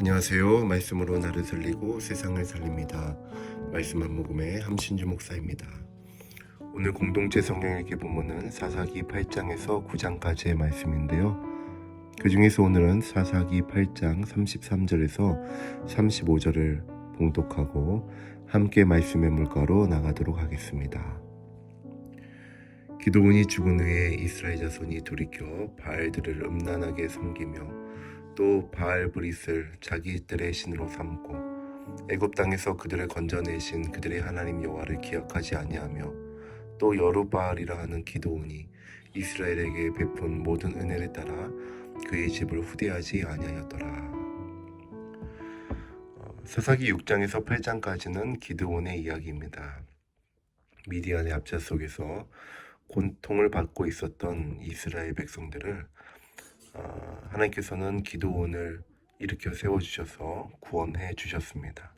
안녕하세요. 말씀으로 나를 살리고 세상을 살립니다. 말씀 한 모금의 함신주 목사입니다. 오늘 공동체 성경 읽기 본문은 사사기 8장에서 9장까지의 말씀인데요. 그 중에서 오늘은 사사기 8장 33절에서 35절을 봉독하고 함께 말씀의 물가로 나가도록 하겠습니다. 기드온이 죽은 후에 이스라엘 자손이 돌이켜 바알들을 음란하게 섬기며 또 바알 브릿을 자기들의 신으로 삼고 애굽 땅에서 그들을 건져내신 그들의 하나님 여호와를 기억하지 아니하며 또 여루바알이라 하는 기드온이 이스라엘에게 베푼 모든 은혜를 따라 그의 집을 후대하지 아니하였더라. 사사기 6장에서 8장까지는 기드온의 이야기입니다. 미디안의 압제 속에서 고통을 받고 있었던 이스라엘 백성들을 하나님께서는 기드온을 일으켜 세워주셔서 구원해 주셨습니다.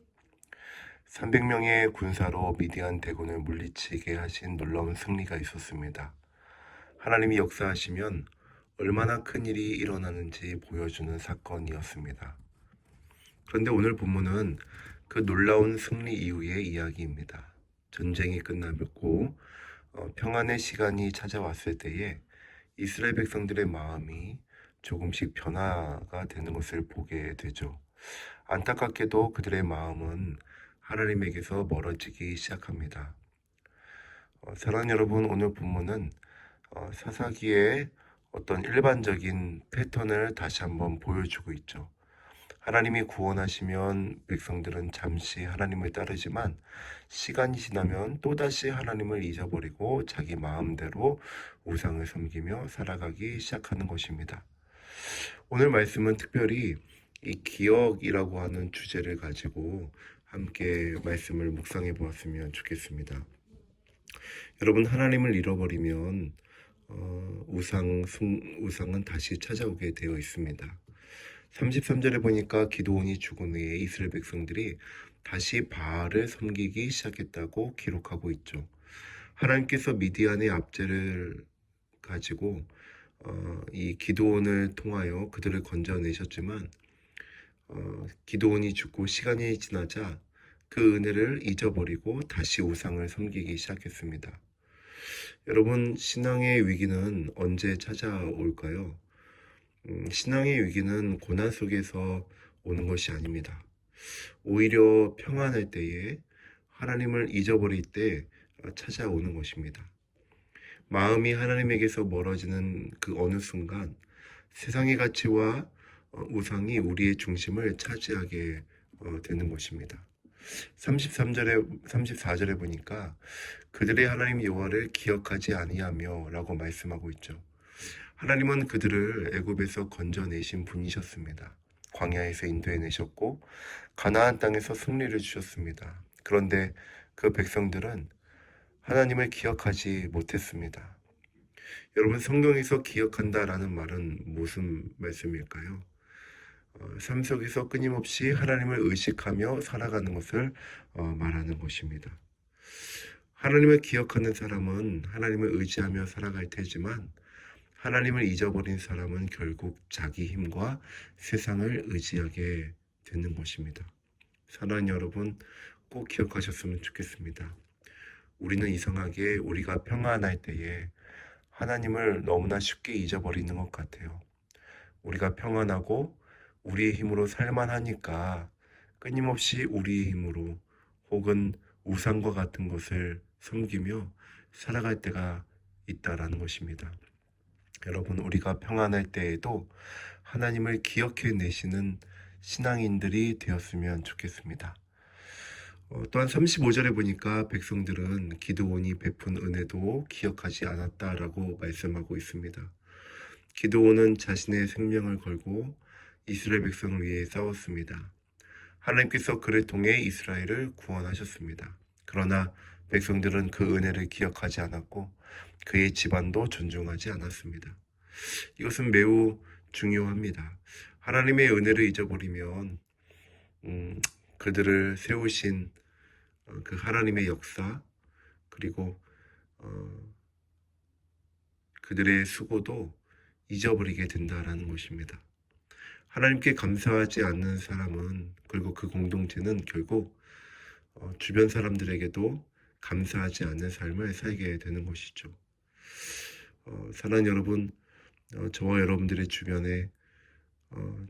300명의 군사로 미디안 대군을 물리치게 하신 놀라운 승리가 있었습니다. 하나님이 역사하시면 얼마나 큰 일이 일어나는지 보여주는 사건이었습니다. 그런데 오늘 본문은 그 놀라운 승리 이후의 이야기입니다. 전쟁이 끝나고 평안의 시간이 찾아왔을 때에 이스라엘 백성들의 마음이 조금씩 변화가 되는 것을 보게 되죠. 안타깝게도 그들의 마음은 하나님에게서 멀어지기 시작합니다. 사랑하는 여러분, 오늘 본문은 사사기의 어떤 일반적인 패턴을 다시 한번 보여주고 있죠. 하나님이 구원하시면 백성들은 잠시 하나님을 따르지만 시간이 지나면 또다시 하나님을 잊어버리고 자기 마음대로 우상을 섬기며 살아가기 시작하는 것입니다. 오늘 말씀은 특별히 이 기억이라고 하는 주제를 가지고 함께 말씀을 묵상해 보았으면 좋겠습니다. 여러분, 하나님을 잃어버리면 우상은 다시 찾아오게 되어 있습니다. 33절에 보니까 기드온이 죽은 후에 이스라엘 백성들이 다시 바알을 섬기기 시작했다고 기록하고 있죠. 하나님께서 미디안의 압제를 가지고 이 기드온을 통하여 그들을 건져내셨지만 기드온이 죽고 시간이 지나자 그 은혜를 잊어버리고 다시 우상을 섬기기 시작했습니다. 여러분, 신앙의 위기는 언제 찾아올까요? 신앙의 위기는 고난 속에서 오는 것이 아닙니다. 오히려 평안할 때에 하나님을 잊어버릴 때 찾아오는 것입니다. 마음이 하나님에게서 멀어지는 그 어느 순간 세상의 가치와 우상이 우리의 중심을 차지하게 되는 것입니다. 34절에 보니까 그들의 하나님 여호와를 기억하지 아니하며 라고 말씀하고 있죠. 하나님은 그들을 애굽에서 건져내신 분이셨습니다. 광야에서 인도해내셨고 가나안 땅에서 승리를 주셨습니다. 그런데 그 백성들은 하나님을 기억하지 못했습니다. 여러분, 성경에서 기억한다라는 말은 무슨 말씀일까요? 삶 속에서 끊임없이 하나님을 의식하며 살아가는 것을 말하는 것입니다. 하나님을 기억하는 사람은 하나님을 의지하며 살아갈 테지만 하나님을 잊어버린 사람은 결국 자기 힘과 세상을 의지하게 되는 것입니다. 사랑하는 여러분, 꼭 기억하셨으면 좋겠습니다. 우리는 이상하게 우리가 평안할 때에 하나님을 너무나 쉽게 잊어버리는 것 같아요. 우리가 평안하고 우리의 힘으로 살만하니까 끊임없이 우리의 힘으로 혹은 우상과 같은 것을 섬기며 살아갈 때가 있다라는 것입니다. 여러분, 우리가 평안할 때에도 하나님을 기억해 내시는 신앙인들이 되었으면 좋겠습니다. 또한 35절에 보니까 백성들은 기드온이 베푼 은혜도 기억하지 않았다라고 말씀하고 있습니다. 기드온은 자신의 생명을 걸고 이스라엘 백성을 위해 싸웠습니다. 하나님께서 그를 통해 이스라엘을 구원하셨습니다. 그러나 백성들은 그 은혜를 기억하지 않았고 그의 집안도 존중하지 않았습니다. 이것은 매우 중요합니다. 하나님의 은혜를 잊어버리면 그들을 세우신 그 하나님의 역사 그리고 그들의 수고도 잊어버리게 된다라는 것입니다. 하나님께 감사하지 않는 사람은, 그리고 그 공동체는 결국 주변 사람들에게도 감사하지 않는 삶을 살게 되는 것이죠. 사랑하는 여러분, 저와 여러분들의 주변에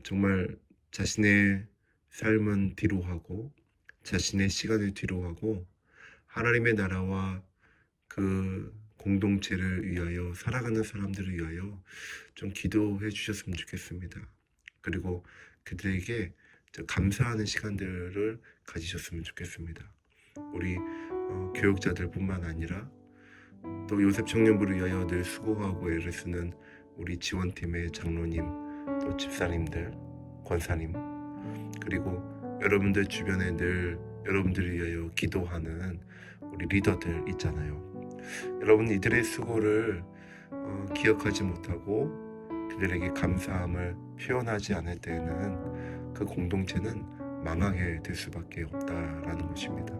정말 자신의 삶은 뒤로 하고 자신의 시간을 뒤로 하고 하나님의 나라와 그 공동체를 위하여 살아가는 사람들을 위하여 좀 기도해 주셨으면 좋겠습니다. 그리고 그들에게 감사하는 시간들을 가지셨으면 좋겠습니다. 우리 교육자들뿐만 아니라 또 요셉 청년부를 위하여 늘 수고하고 애를 쓰는 우리 지원팀의 장로님, 또 집사님들, 권사님, 그리고 여러분들 주변에 늘 여러분들을 위하여 기도하는 우리 리더들 있잖아요. 여러분, 이들의 수고를 기억하지 못하고 그들에게 감사함을 표현하지 않을 때에는 그 공동체는 망하게 될 수밖에 없다라는 것입니다.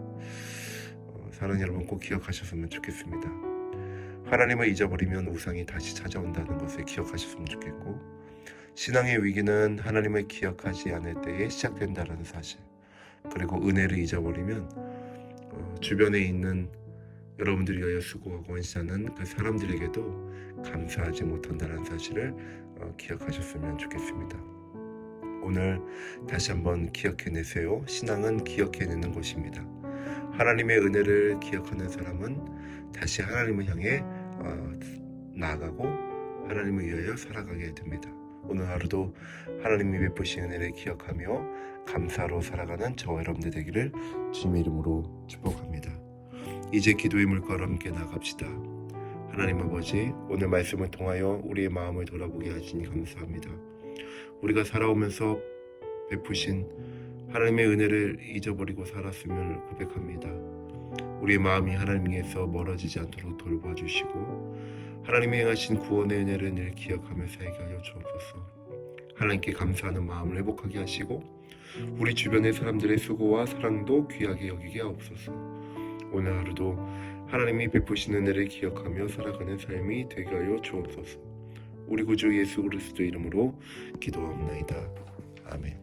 사랑하는 여러분, 꼭 기억하셨으면 좋겠습니다. 하나님을 잊어버리면 우상이 다시 찾아온다는 것을 기억하셨으면 좋겠고, 신앙의 위기는 하나님을 기억하지 않을 때에 시작된다는 사실, 그리고 은혜를 잊어버리면 주변에 있는 여러분들이 위하여 수고하고 헌신하는 그 사람들에게도 감사하지 못한다는 사실을 기억하셨으면 좋겠습니다. 오늘 다시 한번 기억해내세요. 신앙은 기억해내는 것입니다. 하나님의 은혜를 기억하는 사람은 다시 하나님을 향해 나아가고 하나님을 위하여 살아가게 됩니다. 오늘 하루도 하나님이 베푸신 은혜를 기억하며 감사로 살아가는 저와 여러분들 되기를 주님의 이름으로 축복합니다. 이제 기도의 물가로 함께 나갑시다. 하나님 아버지, 오늘 말씀을 통하여 우리의 마음을 돌아보게 하시니 감사합니다. 우리가 살아오면서 베푸신 하나님의 은혜를 잊어버리고 살았음을 고백합니다. 우리의 마음이 하나님에게서 멀어지지 않도록 돌봐주시고 하나님이 행하신 구원의 은혜를 늘 기억하며 살게 하여 주옵소서. 하나님께 감사하는 마음을 회복하게 하시고 우리 주변의 사람들의 수고와 사랑도 귀하게 여기게 하옵소서. 오늘 하루도 하나님이 베푸신 은혜를 기억하며 살아가는 삶이 되게 하여 주옵소서. 우리 구주 예수 그리스도 이름으로 기도하옵나이다. 아멘.